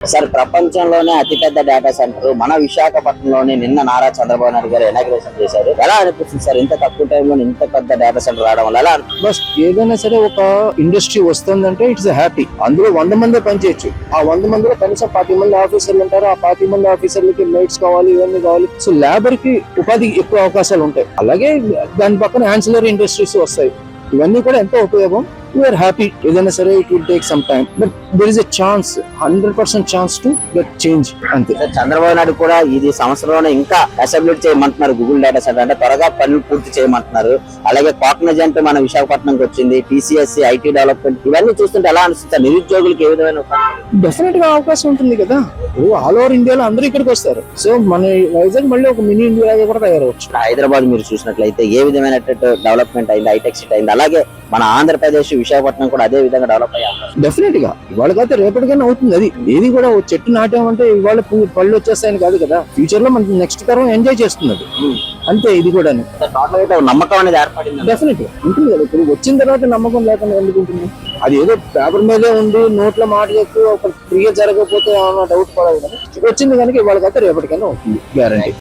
Sir, ప్రపంచంలోనే అతిపెద్ద data centre మన విశాఖపట్నంలోనే నిన్న నారా చంద్రబాబు నాయుడు గారు ఇనాగ్రేషన్ చేశారు. ఎలా అనిపిస్తుంది సార్ ఇంత తక్కువ టైంలో ఇంత పెద్ద డేటా సెంటర్ రావడం వల్ల? ఎలా బస్ ఏదైనా సరే ఒక ఇండస్ట్రీ వస్తుందంటే ఇట్స్ హ్యాపీ. అందులో 100 మందే పనిచేయచ్చు. ఆ 100 మందిలో కనీసం 10 మంది ఆఫీసర్లు ఉంటారు. ఆ 10 మంది ఆఫీసర్లకి లైట్స్ కావాలి, ఇవన్నీ కావాలి. సో లేబర్ కి ఉపాధి ఎక్కువ అవకాశాలు ఉంటాయి. అలాగే దాని పక్కన యాన్సిలరీ ఇండస్ట్రీస్ వస్తాయి. ఇవన్నీ కూడా ఎంతో ఉపయోగం. We are happy. ఏదైనా సరే it will take some time, but there is a chance, 100% chance to get change. అంతే. చంద్రబాబు నాయుడు కూడా ఇది సంవత్సరంలోనే ఇంకా అసెంబ్లీట్ చేయమంటున్నారు. గూగుల్ డేటా సెంటర్ అంటే త్వరగా పనులు పూర్తి చేయమంటున్నారు. అలాగే కాక్నజ్ అంటే మన విశాఖపట్నంకి వచ్చింది. PCSC, IT డెవలప్మెంట్, ఇవన్నీ చూస్తుంటే ఎలా అనిపిస్తుంది? నిరుద్యోగులకు ఏ విధమైన డెఫినెట్ గా అవకాశం ఉంటుంది కదా. ఆల్ ఓవర్ ఇండియాలో అందరూ ఇక్కడికి వస్తారు. సో మన వైజాగ్ మళ్ళీ ఒక మినీ ఇండియా కూడా తయారవచ్చు. హైదరాబాద్ మీరు చూసినట్లయితే ఏ విధమైన డెవలప్మెంట్ అయింది, హైటెక్ సిటీ అయింది. అలాగే మన ఆంధ్రప్రదేశ్ విశాఖపట్నం కూడా అదే విధంగా డెవలప్ అయ్యారు. డెఫినెట్ గా ఇవాళ కాదు రేపటికైనా అవుతుంది. అది ఏది కూడా చెట్టు నాటామంటే ఇవాళ పళ్ళు వచ్చేస్తాయని కాదు కదా. ఫ్యూచర్ లో మన నెక్స్ట్ తరం ఎంజాయ్ చేస్తున్నది. అంతే. ఇది కూడా నమ్మకం అనేది ఏర్పడింది. డెఫినెట్ గా ఉంటుంది కదా. ఇప్పుడు వచ్చిన తర్వాత నమ్మకం లేకుండా ఎందుకు ఉంటుంది? అది ఏదో పేపర్ మీదే ఉండి నోట్ల మాట చెప్పి ఒక క్రియ జరగకపోతే ఏమన్నా డౌట్ పడదు. కానీ వచ్చింది కనుక ఇవాళ కాదు రేపటికైనా అవుతుంది, గ్యారంటీ.